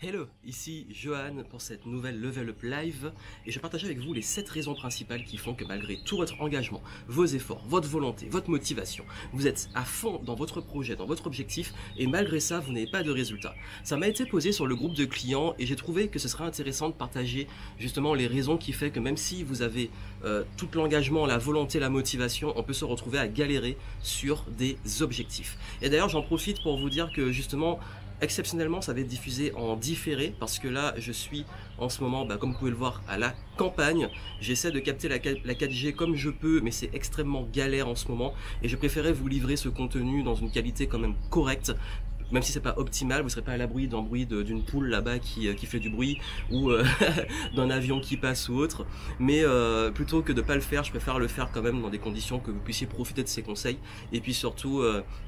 Hello, ici Johan pour cette nouvelle Level Up Live et je partage avec vous les 7 raisons principales qui font que malgré tout votre engagement, vos efforts, votre volonté, votre motivation, vous êtes à fond dans votre projet, dans votre objectif et malgré ça vous n'avez pas de résultat. Ça m'a été posé sur le groupe de clients et j'ai trouvé que ce serait intéressant de partager justement les raisons qui fait que même si vous avez tout l'engagement, la volonté, la motivation, on peut se retrouver à galérer sur des objectifs. Et d'ailleurs j'en profite pour vous dire que justement exceptionnellement, ça va être diffusé en différé parce que là, je suis en ce moment, comme vous pouvez le voir, à la campagne. J'essaie de capter la 4G comme je peux, mais c'est extrêmement galère en ce moment. Et je préférais vous livrer ce contenu dans une qualité quand même correcte. Même si c'est pas optimal, vous serez pas à l'abri d'un bruit d'une poule là-bas qui fait du bruit ou d'un avion qui passe ou autre. Mais plutôt que de pas le faire, je préfère le faire quand même dans des conditions que vous puissiez profiter de ces conseils. Et puis surtout,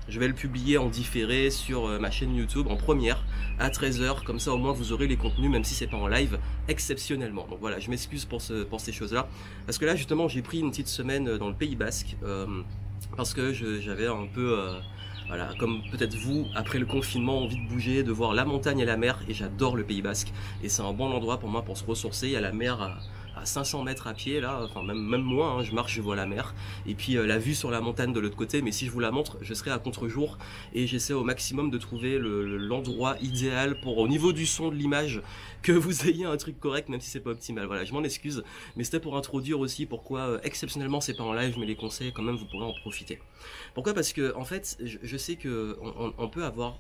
je vais le publier en différé sur ma chaîne YouTube en première à 13 h. Comme ça, au moins, vous aurez les contenus, même si c'est pas en live, exceptionnellement. Donc voilà, je m'excuse pour ces choses-là. Parce que là, justement, j'ai pris une petite semaine dans le Pays Basque parce que j'avais un peu... voilà, comme peut-être vous, après le confinement, envie de bouger, de voir la montagne et la mer, et j'adore le Pays Basque, et c'est un bon endroit pour moi pour se ressourcer. Il y a la mer à 500 mètres à pied là, enfin même moins, hein, je marche, je vois la mer, et puis la vue sur la montagne de l'autre côté, mais si je vous la montre, je serai à contre-jour, et j'essaie au maximum de trouver l'endroit idéal pour, au niveau du son, de l'image, que vous ayez un truc correct, même si c'est pas optimal. Voilà, je m'en excuse, mais c'était pour introduire aussi pourquoi exceptionnellement c'est pas en live, mais les conseils quand même vous pourrez en profiter. Pourquoi? Parce que en fait, je sais que on peut avoir...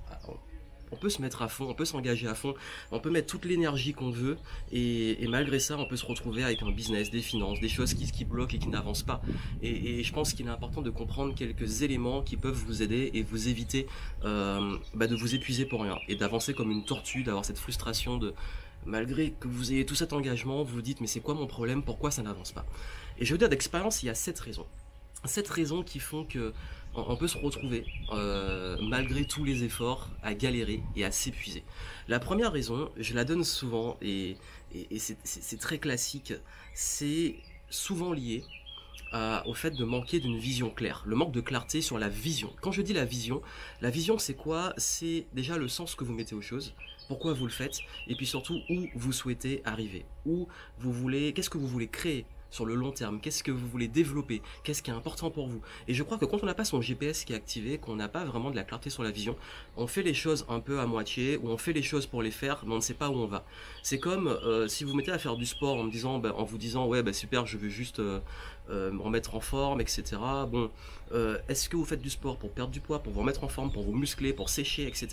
On peut se mettre à fond, on peut s'engager à fond, on peut mettre toute l'énergie qu'on veut et malgré ça on peut se retrouver avec un business, des finances, des choses qui bloquent et qui n'avancent pas. Et je pense qu'il est important de comprendre quelques éléments qui peuvent vous aider et vous éviter de vous épuiser pour rien et d'avancer comme une tortue, d'avoir cette frustration de... Malgré que vous ayez tout cet engagement, vous vous dites mais c'est quoi mon problème, pourquoi ça n'avance pas? Et je veux dire d'expérience, il y a 7 raisons. 7 raisons qui font que on peut se retrouver, malgré tous les efforts, à galérer et à s'épuiser. La première raison, je la donne souvent et c'est très classique, c'est souvent lié au fait de manquer d'une vision claire, le manque de clarté sur la vision. Quand je dis la vision c'est quoi? C'est déjà le sens que vous mettez aux choses, pourquoi vous le faites, et puis surtout où vous souhaitez arriver, où vous voulez, qu'est-ce que vous voulez créer sur le long terme, qu'est-ce que vous voulez développer, qu'est-ce qui est important pour vous. Et je crois que quand on n'a pas son GPS qui est activé, qu'on n'a pas vraiment de la clarté sur la vision, on fait les choses un peu à moitié, ou on fait les choses pour les faire, mais on ne sait pas où on va. C'est comme si vous vous mettez à faire du sport en vous disant ouais super, je veux juste me remettre en forme, etc. Bon, est-ce que vous faites du sport pour perdre du poids, pour vous remettre en forme, pour vous muscler, pour sécher, etc.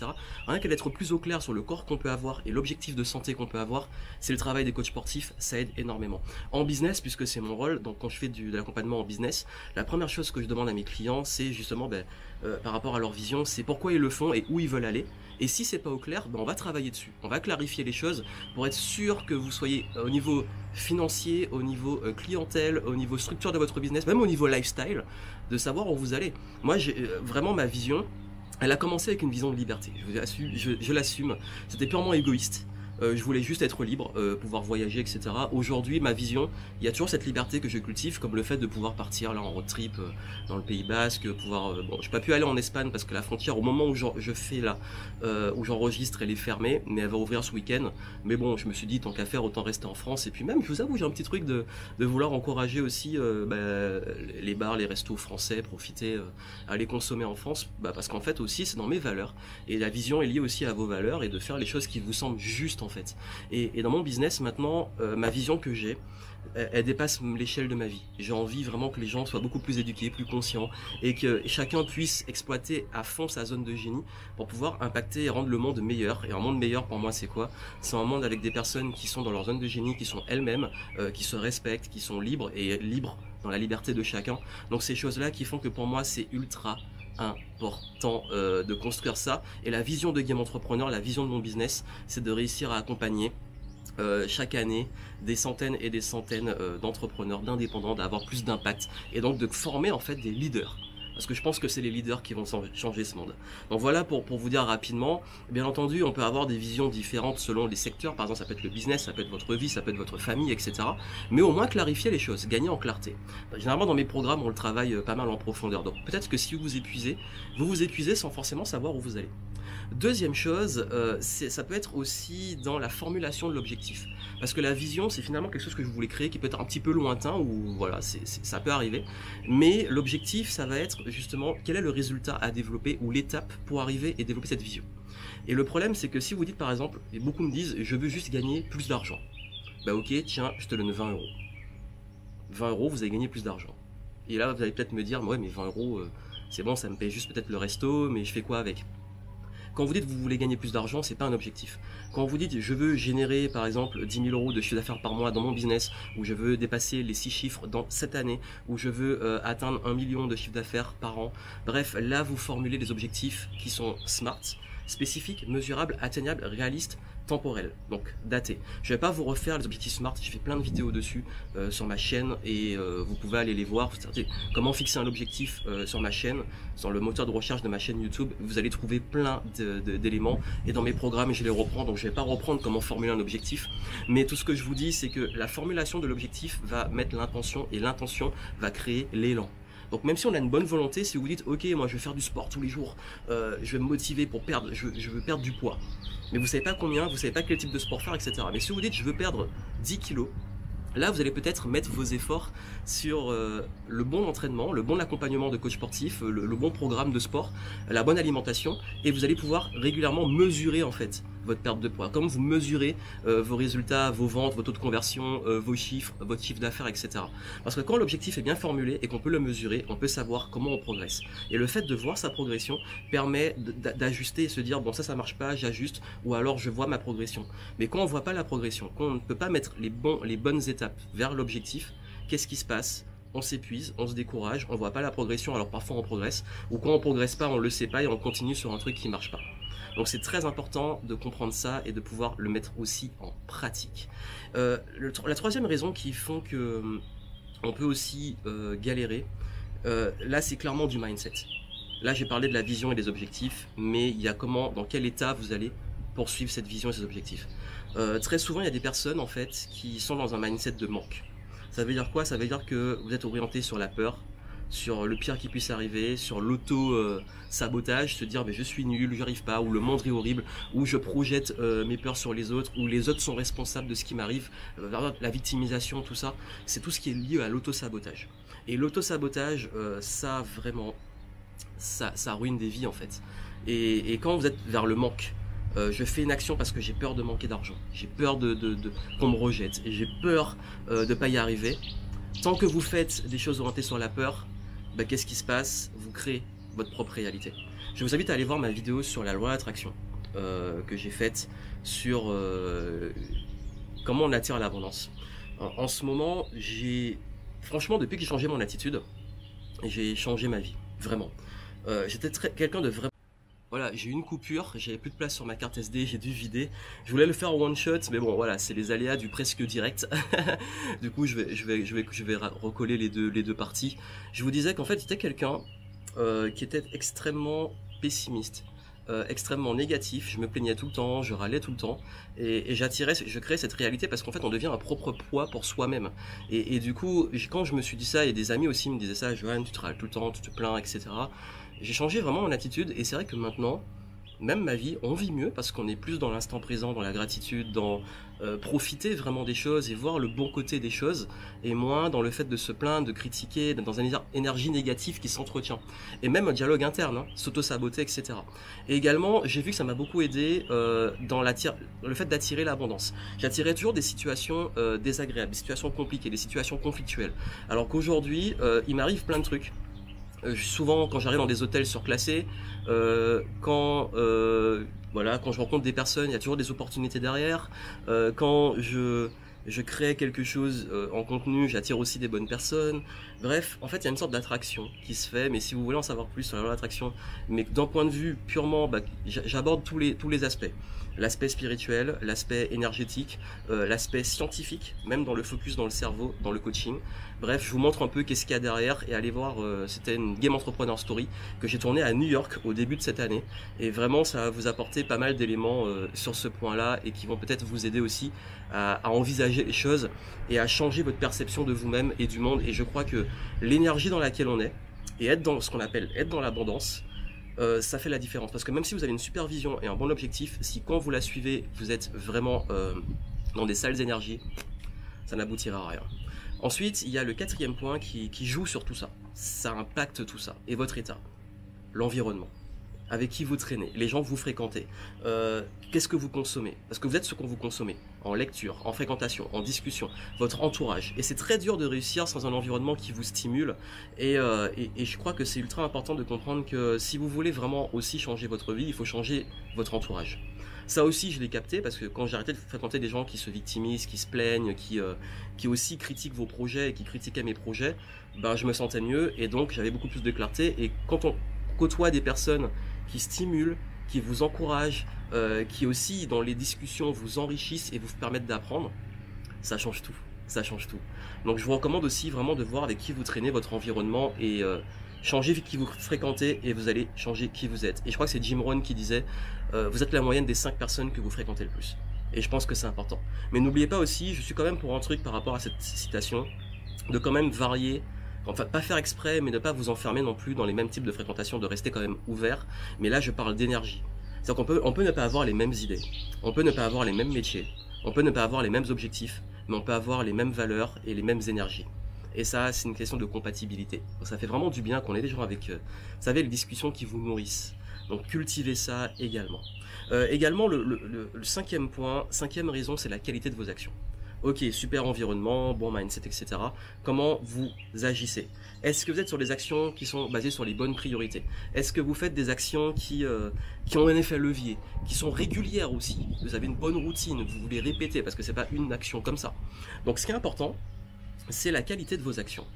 Rien qu'à d'être plus au clair sur le corps qu'on peut avoir et l'objectif de santé qu'on peut avoir, c'est le travail des coachs sportifs, ça aide énormément. En business, puisque c'est mon rôle, donc quand je fais de l'accompagnement en business, la première chose que je demande à mes clients, c'est justement par rapport à leur vision, c'est pourquoi ils le font et où ils veulent aller. Et si c'est pas au clair, on va travailler dessus, on va clarifier les choses pour être sûr que vous soyez au niveau financier, au niveau clientèle, au niveau structure de votre business, même au niveau lifestyle, de savoir où vous allez. Moi, j'ai vraiment ma vision, elle a commencé avec une vision de liberté, je l'assume, c'était purement égoïste. Je voulais juste être libre, pouvoir voyager, etc. Aujourd'hui, ma vision, il y a toujours cette liberté que je cultive, comme le fait de pouvoir partir là en road trip dans le Pays Basque, pouvoir... bon, je n'ai pas pu aller en Espagne parce que la frontière, au moment où je fais là, où j'enregistre, elle est fermée, mais elle va ouvrir ce week-end. Mais bon, je me suis dit, tant qu'à faire, autant rester en France. Et puis même, je vous avoue, j'ai un petit truc de vouloir encourager aussi les bars, les restos français, profiter à les consommer en France, parce qu'en fait aussi, c'est dans mes valeurs. Et la vision est liée aussi à vos valeurs et de faire les choses qui vous semblent justes en fait. Et dans mon business maintenant, ma vision que j'ai, elle dépasse l'échelle de ma vie. J'ai envie vraiment que les gens soient beaucoup plus éduqués, plus conscients et que chacun puisse exploiter à fond sa zone de génie pour pouvoir impacter et rendre le monde meilleur. Et un monde meilleur pour moi c'est quoi? C'est un monde avec des personnes qui sont dans leur zone de génie, qui sont elles-mêmes, qui se respectent, qui sont libres et libres dans la liberté de chacun. Donc ces choses-là qui font que pour moi c'est ultra important de construire ça. Et la vision de Game Entrepreneur, la vision de mon business, c'est de réussir à accompagner chaque année des centaines et des centaines d'entrepreneurs, d'indépendants, d'avoir plus d'impact et donc de former en fait des leaders. Parce que je pense que c'est les leaders qui vont changer ce monde. Donc voilà pour vous dire rapidement. Bien entendu, on peut avoir des visions différentes selon les secteurs. Par exemple, ça peut être le business, ça peut être votre vie, ça peut être votre famille, etc. Mais au moins clarifier les choses, gagner en clarté. Généralement, dans mes programmes, on le travaille pas mal en profondeur. Donc peut-être que si vous vous épuisez sans forcément savoir où vous allez. Deuxième chose, ça peut être aussi dans la formulation de l'objectif. Parce que la vision, c'est finalement quelque chose que je voulais créer qui peut être un petit peu lointain, ou voilà, ça peut arriver. Mais l'objectif, ça va être justement quel est le résultat à développer ou l'étape pour arriver et développer cette vision. Et le problème, c'est que si vous dites par exemple, et beaucoup me disent, je veux juste gagner plus d'argent. Bah ok, tiens, je te donne 20 euros. 20 euros, vous allez gagner plus d'argent. Et là, vous allez peut-être me dire, ouais, mais 20 euros, c'est bon, ça me paye juste peut-être le resto, mais je fais quoi avec? Quand vous dites que vous voulez gagner plus d'argent, c'est pas un objectif. Quand vous dites je veux générer par exemple 10 000 euros de chiffre d'affaires par mois dans mon business, ou je veux dépasser les 6 chiffres dans cette année, ou je veux atteindre 1 million de chiffre d'affaires par an, bref, là vous formulez des objectifs qui sont smart, spécifiques, mesurables, atteignables, réalistes, temporels, donc datés. Je vais pas vous refaire les objectifs SMART, j'ai fait plein de vidéos dessus sur ma chaîne et vous pouvez aller les voir. Comment fixer un objectif sur ma chaîne, sur le moteur de recherche de ma chaîne YouTube, vous allez trouver plein d'éléments et dans mes programmes je les reprends, donc je vais pas reprendre comment formuler un objectif, mais tout ce que je vous dis c'est que la formulation de l'objectif va mettre l'intention et l'intention va créer l'élan. Donc même si on a une bonne volonté, si vous dites ok moi je vais faire du sport tous les jours, je vais me motiver pour perdre, je veux perdre du poids, mais vous savez pas combien, vous savez pas quel type de sport faire, etc. Mais si vous dites je veux perdre 10 kilos, là vous allez peut-être mettre vos efforts sur le bon entraînement, le bon accompagnement de coach sportif, le bon programme de sport, la bonne alimentation, et vous allez pouvoir régulièrement mesurer en fait votre perte de poids, comme vous mesurez vos résultats, vos ventes, vos taux de conversion, vos chiffres, votre chiffre d'affaires, etc. Parce que quand l'objectif est bien formulé et qu'on peut le mesurer, on peut savoir comment on progresse. Et le fait de voir sa progression permet d'ajuster et se dire bon ça marche pas, j'ajuste, ou alors je vois ma progression. Mais quand on voit pas la progression, quand on ne peut pas mettre les bonnes étapes vers l'objectif, qu'est-ce qui se passe? On s'épuise, on se décourage, on voit pas la progression, alors parfois on progresse, ou quand on progresse pas, on le sait pas et on continue sur un truc qui marche pas. Donc c'est très important de comprendre ça et de pouvoir le mettre aussi en pratique. La troisième raison qui font que on peut aussi galérer, là c'est clairement du mindset. Là j'ai parlé de la vision et des objectifs, mais il y a dans quel état vous allez poursuivre cette vision et ces objectifs. Très souvent il y a des personnes en fait qui sont dans un mindset de manque. Ça veut dire quoi? Ça veut dire que vous êtes orienté sur la peur, sur le pire qui puisse arriver, sur l'auto-sabotage, se dire mais je suis nul, j'y arrive pas, ou le monde est horrible, ou je projette mes peurs sur les autres, ou les autres sont responsables de ce qui m'arrive, la victimisation, tout ça, c'est tout ce qui est lié à l'auto-sabotage. Et l'auto-sabotage, ça vraiment, ça ruine des vies en fait. Et quand vous êtes vers le manque, je fais une action parce que j'ai peur de manquer d'argent, j'ai peur qu'on me rejette, et j'ai peur de ne pas y arriver. Tant que vous faites des choses orientées sur la peur, bah, qu'est-ce qui se passe? Vous créez votre propre réalité. Je vous invite à aller voir ma vidéo sur la loi d'attraction que j'ai faite sur comment on attire l'abondance. En ce moment, franchement, depuis que j'ai changé mon attitude, j'ai changé ma vie, vraiment. J'étais quelqu'un de vraiment... Voilà, j'ai eu une coupure, j'avais plus de place sur ma carte SD, j'ai dû vider. Je voulais le faire en one shot, mais bon voilà, c'est les aléas du presque direct. Du coup, je vais recoller les deux parties. Je vous disais qu'en fait, j'étais quelqu'un qui était extrêmement pessimiste, extrêmement négatif. Je me plaignais tout le temps, je râlais tout le temps, et je créais cette réalité parce qu'en fait, on devient un propre poids pour soi-même. Et du coup, quand je me suis dit ça, et des amis aussi me disaient ça, Johan, tu te râles tout le temps, tu te plains, etc. J'ai changé vraiment mon attitude et c'est vrai que maintenant, même ma vie, on vit mieux parce qu'on est plus dans l'instant présent, dans la gratitude, dans profiter vraiment des choses et voir le bon côté des choses et moins dans le fait de se plaindre, de critiquer, dans une énergie négative qui s'entretient. Et même un dialogue interne, hein, s'auto-saboter, etc. Et également, j'ai vu que ça m'a beaucoup aidé dans le fait d'attirer l'abondance. J'attirais toujours des situations désagréables, des situations compliquées, des situations conflictuelles. Alors qu'aujourd'hui, il m'arrive plein de trucs. Souvent quand j'arrive dans des hôtels surclassés, quand je rencontre des personnes, il y a toujours des opportunités derrière. Quand je crée quelque chose en contenu, j'attire aussi des bonnes personnes. Bref, en fait, il y a une sorte d'attraction qui se fait, mais si vous voulez en savoir plus sur la loi d'attraction, mais d'un point de vue purement, j'aborde tous les aspects. L'aspect spirituel, l'aspect énergétique, l'aspect scientifique, même dans le focus dans le cerveau, dans le coaching. Bref, je vous montre un peu qu'est-ce qu'il y a derrière et allez voir, c'était une Game Entrepreneur Story que j'ai tournée à New York au début de cette année. Et vraiment, ça va vous apporter pas mal d'éléments sur ce point-là et qui vont peut-être vous aider aussi à envisager les choses et à changer votre perception de vous-même et du monde. Et je crois que l'énergie dans laquelle on est et être dans ce qu'on appelle être dans l'abondance, ça fait la différence. Parce que même si vous avez une super vision et un bon objectif, si quand vous la suivez, vous êtes vraiment dans des sales énergies, ça n'aboutira à rien. Ensuite, il y a le quatrième point qui joue sur tout ça. Ça impacte tout ça. Et votre état, l'environnement, avec qui vous traînez, les gens que vous fréquentez, qu'est-ce que vous consommez, parce que vous êtes ce qu'on vous consommez, en lecture, en fréquentation, en discussion, votre entourage. Et c'est très dur de réussir sans un environnement qui vous stimule. Et je crois que c'est ultra important de comprendre que si vous voulez vraiment aussi changer votre vie, il faut changer votre entourage. Ça aussi, je l'ai capté parce que quand j'ai arrêté de fréquenter des gens qui se victimisent, qui se plaignent, qui aussi critiquent vos projets et qui critiquaient mes projets, ben, je me sentais mieux et donc j'avais beaucoup plus de clarté. Et quand on côtoie des personnes qui stimulent, qui vous encouragent, qui aussi dans les discussions vous enrichissent et vous permettent d'apprendre, ça change tout. Ça change tout. Donc je vous recommande aussi vraiment de voir avec qui vous traînez, votre environnement et changer qui vous fréquentez et vous allez changer qui vous êtes. Et je crois que c'est Jim Rohn qui disait vous êtes la moyenne des 5 personnes que vous fréquentez le plus. Et je pense que c'est important. Mais n'oubliez pas aussi, je suis quand même pour un truc par rapport à cette citation, de quand même varier, enfin pas faire exprès, mais ne pas vous enfermer non plus dans les mêmes types de fréquentation, de rester quand même ouvert. Mais là je parle d'énergie. C'est-à-dire qu'on peut ne pas avoir les mêmes idées, on peut ne pas avoir les mêmes métiers, on peut ne pas avoir les mêmes objectifs, mais on peut avoir les mêmes valeurs et les mêmes énergies. Et ça, c'est une question de compatibilité. Donc ça fait vraiment du bien qu'on ait des gens avec, vous savez, les discussions qui vous nourrissent. Donc cultivez ça également. Également, le cinquième point, cinquième raison, c'est la qualité de vos actions. Ok, super environnement, bon mindset, etc. Comment vous agissez? Est-ce que vous êtes sur des actions qui sont basées sur les bonnes priorités? Est-ce que vous faites des actions qui ont un effet levier, qui sont régulières aussi? Vous avez une bonne routine, vous les répétez parce que c'est pas une action comme ça. Donc ce qui est important, c'est la qualité de vos actions.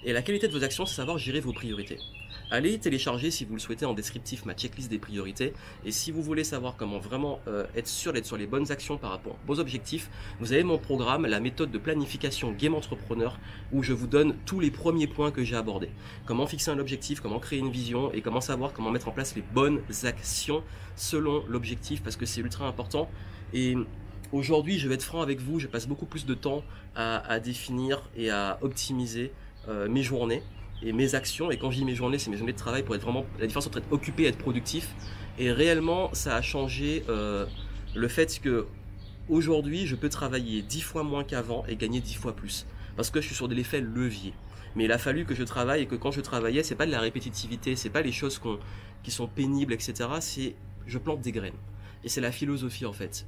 Et la qualité de vos actions, c'est savoir gérer vos priorités. Allez télécharger, si vous le souhaitez, en descriptif, ma checklist des priorités. Et si vous voulez savoir comment vraiment être sûr d'être sur les bonnes actions par rapport aux objectifs, vous avez mon programme, la méthode de planification Game Entrepreneur, où je vous donne tous les premiers points que j'ai abordés. Comment fixer un objectif, comment créer une vision et comment savoir comment mettre en place les bonnes actions selon l'objectif, parce que c'est ultra important. Et aujourd'hui, je vais être franc avec vous, je passe beaucoup plus de temps à définir et à optimiser mes journées et mes actions. Et quand je dis mes journées, c'est mes journées de travail pour être vraiment la différence entre être occupé et être productif. Et réellement, ça a changé le fait que aujourd'hui, je peux travailler 10 fois moins qu'avant et gagner 10 fois plus. Parce que je suis sur de l'effet levier. Mais il a fallu que je travaille et que quand je travaillais, c'est pas de la répétitivité, c'est pas les choses qui sont pénibles, etc. C'est je plante des graines. Et c'est la philosophie en fait.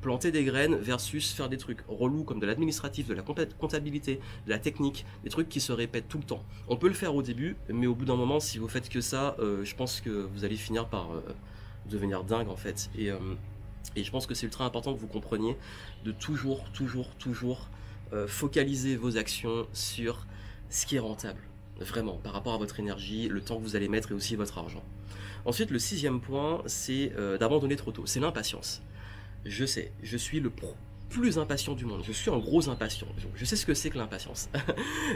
Planter des graines versus faire des trucs relous comme de l'administratif, de la comptabilité, de la technique, des trucs qui se répètent tout le temps. On peut le faire au début, mais au bout d'un moment, si vous faites que ça, je pense que vous allez finir par devenir dingue en fait. Et je pense que c'est ultra important que vous compreniez de toujours focaliser vos actions sur ce qui est rentable, vraiment, par rapport à votre énergie, le temps que vous allez mettre et aussi votre argent. Ensuite, le sixième point, c'est d'abandonner trop tôt, c'est l'impatience. Je sais, je suis le plus impatient du monde, je suis un gros impatient, je sais ce que c'est que l'impatience,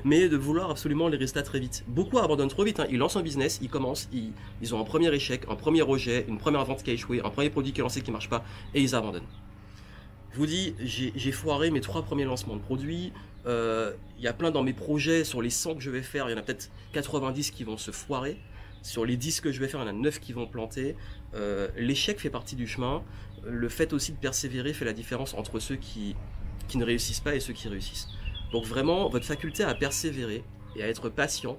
mais de vouloir absolument les résultats très vite. Beaucoup abandonnent trop vite, hein. Ils lancent un business, ils commencent, ils ont un premier échec, un premier rejet, une première vente qui a échoué, un premier produit qui est lancé qui ne marche pas, et ils abandonnent. Je vous dis, j'ai foiré mes 3 premiers lancements de produits, il y a plein dans mes projets, sur les 100 que je vais faire, il y en a peut-être 90 qui vont se foirer. Sur les 10 que je vais faire, il y en a 9 qui vont planter. L'échec fait partie du chemin. Le fait aussi de persévérer fait la différence entre ceux qui ne réussissent pas et ceux qui réussissent. Donc vraiment, votre faculté à persévérer et à être patient,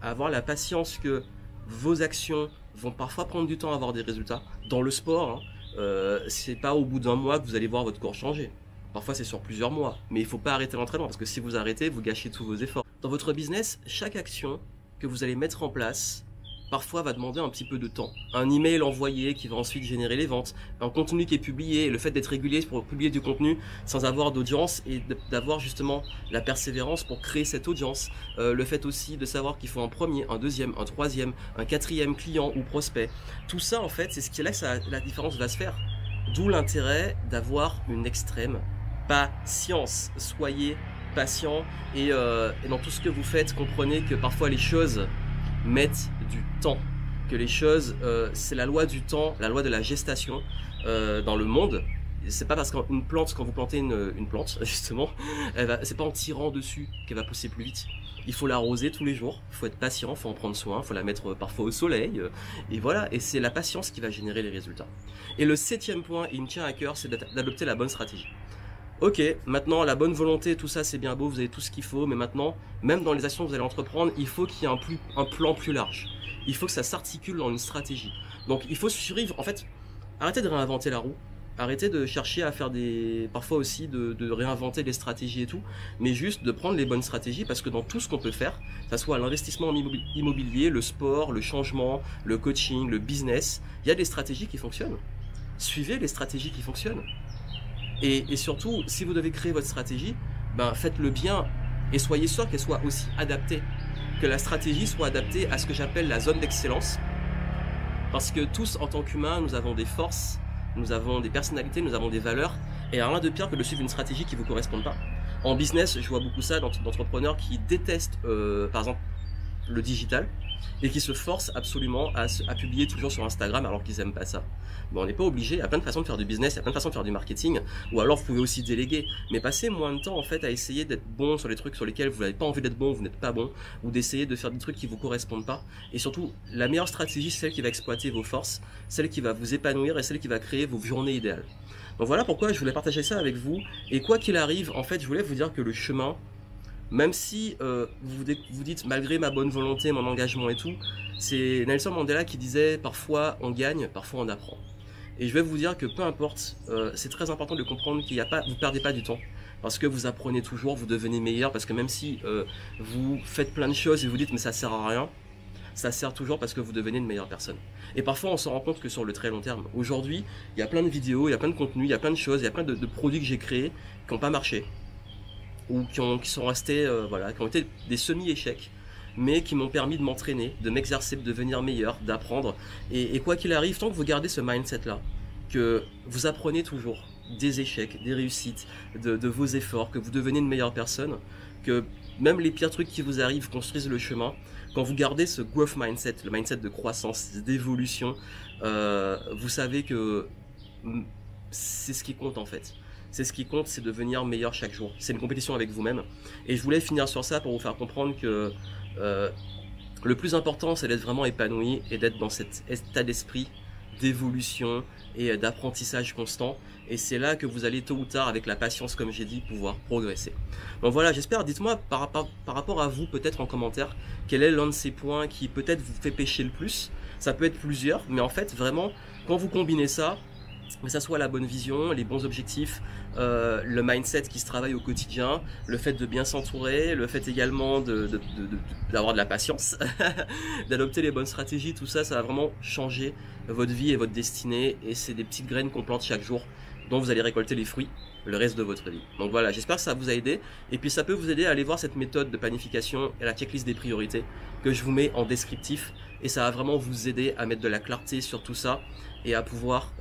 à avoir la patience que vos actions vont parfois prendre du temps à avoir des résultats. Dans le sport, c'est pas au bout d'un mois que vous allez voir votre corps changer. Parfois c'est sur plusieurs mois. Mais il ne faut pas arrêter l'entraînement parce que si vous arrêtez, vous gâchez tous vos efforts. Dans votre business, chaque action que vous allez mettre en place parfois va demander un petit peu de temps. Un email envoyé qui va ensuite générer les ventes, un contenu qui est publié, le fait d'être régulier pour publier du contenu sans avoir d'audience et d'avoir justement la persévérance pour créer cette audience. Le fait aussi de savoir qu'il faut un premier, un deuxième, un troisième, un quatrième client ou prospect. Tout ça en fait, c'est ce qui est là que la différence va se faire. D'où l'intérêt d'avoir une extrême patience. Soyez patient et dans tout ce que vous faites, comprenez que parfois les choses mettent du temps, que les choses, c'est la loi du temps, la loi de la gestation dans le monde, c'est pas parce qu'une plante, quand vous plantez une plante, justement, c'est pas en tirant dessus qu'elle va pousser plus vite. Il faut l'arroser tous les jours, il faut être patient, il faut en prendre soin, il faut la mettre parfois au soleil, et voilà, et c'est la patience qui va générer les résultats. Et le 7e point, il me tient à cœur, c'est d'adopter la bonne stratégie. Ok, maintenant la bonne volonté, tout ça c'est bien beau, vous avez tout ce qu'il faut, mais maintenant, même dans les actions que vous allez entreprendre, il faut qu'il y ait un plan plus large. Il faut que ça s'articule dans une stratégie. Donc il faut suivre, en fait, arrêtez de réinventer la roue. Arrêtez de chercher à faire parfois aussi de réinventer les stratégies et tout, mais juste de prendre les bonnes stratégies, parce que dans tout ce qu'on peut faire, que ce soit l'investissement immobilier, le sport, le changement, le coaching, le business, il y a des stratégies qui fonctionnent. Suivez les stratégies qui fonctionnent. Et surtout, si vous devez créer votre stratégie, ben faites-le bien et soyez sûr qu'elle soit aussi adaptée, que la stratégie soit adaptée à ce que j'appelle la zone d'excellence, parce que tous en tant qu'humains, nous avons des forces, nous avons des personnalités, nous avons des valeurs, et il n'y a rien de pire que de suivre une stratégie qui ne vous correspond pas. En business, je vois beaucoup ça d'entrepreneurs qui détestent, par exemple, le digital, et qui se forcent absolument à publier toujours sur Instagram alors qu'ils n'aiment pas ça. Bon, on n'est pas obligé, il y a plein de façons de faire du business, il y a plein de façons de faire du marketing, ou alors vous pouvez aussi déléguer, mais passez moins de temps en fait à essayer d'être bon sur les trucs sur lesquels vous n'avez pas envie d'être bon, vous n'êtes pas bon, ou d'essayer de faire des trucs qui vous correspondent pas. Et surtout, la meilleure stratégie, c'est celle qui va exploiter vos forces, celle qui va vous épanouir et celle qui va créer vos journées idéales. Donc voilà pourquoi je voulais partager ça avec vous, et quoi qu'il arrive, en fait, je voulais vous dire que le chemin, même si vous dites malgré ma bonne volonté, mon engagement et tout, c'est Nelson Mandela qui disait parfois on gagne, parfois on apprend. Et je vais vous dire que peu importe, c'est très important de comprendre qu'il n'y a pas, vous perdez pas du temps, parce que vous apprenez toujours, vous devenez meilleur, parce que même si vous faites plein de choses et vous dites mais ça sert à rien, ça sert toujours parce que vous devenez une meilleure personne. Et parfois on se rend compte que sur le très long terme, aujourd'hui il y a plein de vidéos, il y a plein de contenus, il y a plein de choses, il y a plein de produits que j'ai créés qui n'ont pas marché, ou qui sont restés, voilà, qui ont été des semi-échecs, mais qui m'ont permis de m'entraîner, de m'exercer, de devenir meilleur, d'apprendre. Et quoi qu'il arrive, tant que vous gardez ce mindset-là, que vous apprenez toujours des échecs, des réussites, de vos efforts, que vous devenez une meilleure personne, que même les pires trucs qui vous arrivent construisent le chemin, quand vous gardez ce growth mindset, le mindset de croissance, d'évolution, vous savez que c'est ce qui compte en fait. C'est ce qui compte, c'est de devenir meilleur chaque jour. C'est une compétition avec vous-même. Et je voulais finir sur ça pour vous faire comprendre que le plus important, c'est d'être vraiment épanoui et d'être dans cet état d'esprit d'évolution et d'apprentissage constant. Et c'est là que vous allez tôt ou tard, avec la patience, comme j'ai dit, pouvoir progresser. Donc voilà, j'espère, dites-moi par rapport à vous, peut-être en commentaire, quel est l'un de ces points qui peut-être vous fait pécher le plus. Ça peut être plusieurs, mais en fait, vraiment, quand vous combinez ça, que ça soit la bonne vision, les bons objectifs, le mindset qui se travaille au quotidien, le fait de bien s'entourer, le fait également d'avoir de la patience, d'adopter les bonnes stratégies, tout ça, ça va vraiment changer votre vie et votre destinée. Et c'est des petites graines qu'on plante chaque jour dont vous allez récolter les fruits le reste de votre vie. Donc voilà, j'espère que ça vous a aidé. Et puis ça peut vous aider à aller voir cette méthode de planification et la checklist des priorités que je vous mets en descriptif. Et ça va vraiment vous aider à mettre de la clarté sur tout ça et à pouvoir,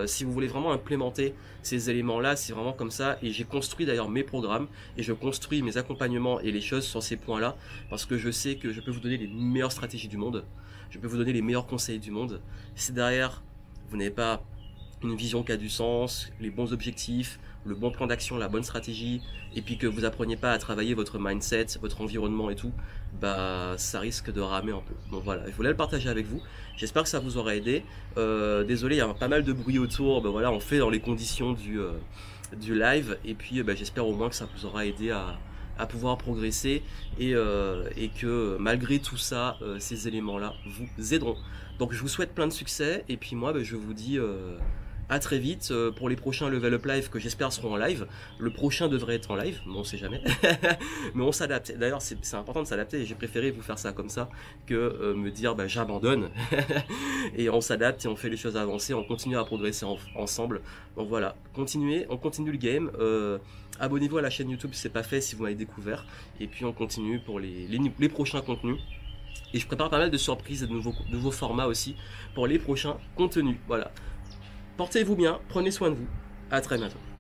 si vous voulez vraiment implémenter ces éléments-là, c'est vraiment comme ça. Et j'ai construit d'ailleurs mes programmes et je construis mes accompagnements et les choses sur ces points-là parce que je sais que je peux vous donner les meilleures stratégies du monde. Je peux vous donner les meilleurs conseils du monde. Si derrière, vous n'avez pas une vision qui a du sens, les bons objectifs, le bon plan d'action, la bonne stratégie, et puis que vous appreniez pas à travailler votre mindset, votre environnement et tout, bah ça risque de ramer un peu. Donc voilà, je voulais le partager avec vous. J'espère que ça vous aura aidé. Désolé, il y a pas mal de bruit autour. Ben voilà, on fait dans les conditions du live, et puis j'espère au moins que ça vous aura aidé à pouvoir progresser et que malgré tout ça, ces éléments-là vous aideront. Donc je vous souhaite plein de succès et puis moi je vous dis à très vite pour les prochains Level Up Live que j'espère seront en live. Le prochain devrait être en live, mais on ne sait jamais. Mais on s'adapte. D'ailleurs, c'est important de s'adapter et j'ai préféré vous faire ça comme ça que me dire j'abandonne. Et on s'adapte et on fait les choses avancer, on continue à progresser ensemble. Donc voilà, on continue le game. Abonnez-vous à la chaîne YouTube si ce n'est pas fait, si vous m'avez découvert. Et puis on continue pour les prochains contenus. Et je prépare pas mal de surprises et de nouveaux formats aussi pour les prochains contenus. Voilà. Portez-vous bien, prenez soin de vous. À très bientôt.